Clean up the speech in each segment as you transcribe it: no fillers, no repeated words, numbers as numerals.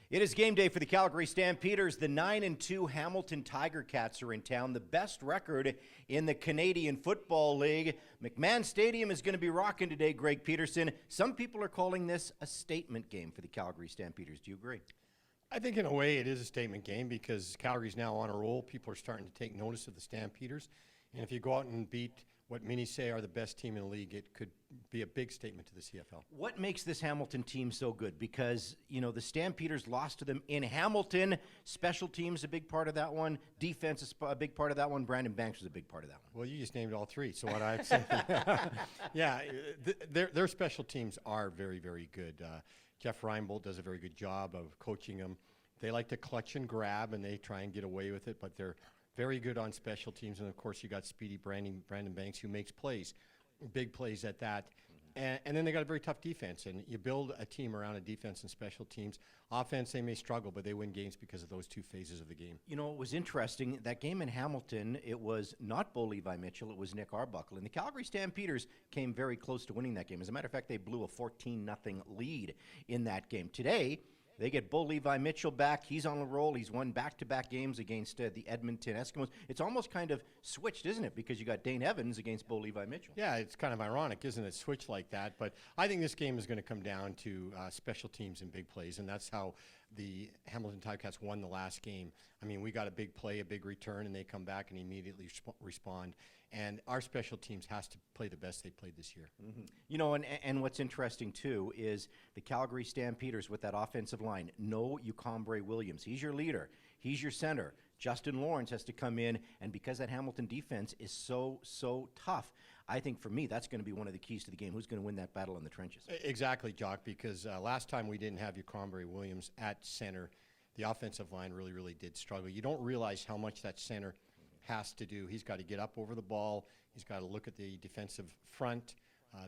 It is game day for the Calgary Stampeders. The 9-2 Hamilton Ticats are in town, the best record in the Canadian Football League. McMahon Stadium is going to be rocking today, Greg Peterson. Some people are calling this a statement game for the Calgary Stampeders. Do you agree? I think in a way it is a statement game because Calgary's now on a roll. People are starting to take notice of the Stampeders. And if you go out and beat what many say are the best team in the league, it could be a big statement to the CFL. What makes this Hamilton team so good? Because, you know, the Stampeders lost to them in Hamilton. Special teams a big part of that one. Defense is a big part of that one. Brandon Banks was a big part of that one. Well, you just named all three. So what I say, yeah, their special teams are very, very good. Jeff Reinbold does a very good job of coaching them. They like to clutch and grab, and they try and get away with it, but they're very good on special teams. And, of course, you got speedy Brandon Banks who makes plays, big plays at that. And then they got a very tough defense. And you build a team around a defense and special teams. Offense, they may struggle, but they win games because of those two phases of the game. You know, it was interesting. That game in Hamilton, it was not Bo Levi Mitchell, it was Nick Arbuckle. And the Calgary Stampeders came very close to winning that game. As a matter of fact, they blew a 14-0 lead in that game. Today, they get Bo Levi Mitchell back. He's on the roll. He's won back-to-back games against the Edmonton Eskimos. It's almost kind of switched, isn't it? Because you got Dane Evans against Bo Levi Mitchell. Yeah, it's kind of ironic, isn't it? Switch like that. But I think this game is going to come down to special teams and big plays, and that's how the Hamilton Ticats won the last game. I mean, we got a big play, a big return, and they come back and immediately respond. And our special teams has to play the best they played this year. Mm-hmm. You know, and what's interesting, too, is the Calgary Stampeders with that offensive line. No Ucombre Williams. He's your leader. He's your center. Justin Lawrence has to come in, and because that Hamilton defense is so tough, I think for me that's going to be one of the keys to the game. Who's going to win that battle in the trenches? Exactly, Jock, because last time we didn't have Ucombre Williams at center, the offensive line really did struggle. You don't realize how much that center has to do. He's got to get up over the ball. He's got to look at the defensive front,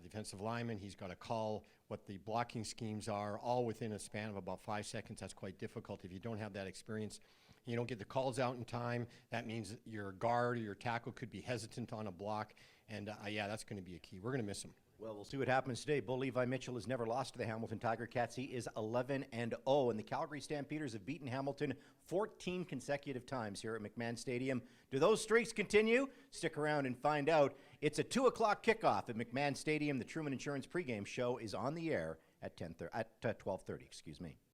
defensive lineman. He's got to call what the blocking schemes are, all within a span of about 5 seconds. That's quite difficult if you don't have that experience. You don't get the calls out in time. That means your guard or your tackle could be hesitant on a block. And, yeah, that's going to be a key. We're going to miss him. Well, we'll see what happens today. Bo Levi Mitchell has never lost to the Hamilton Ticats. He is 11-0, and the Calgary Stampeders have beaten Hamilton 14 consecutive times here at McMahon Stadium. Do those streaks continue? Stick around and find out. It's a 2 o'clock kickoff at McMahon Stadium. The Truman Insurance pregame show is on the air at 12:30. Excuse me.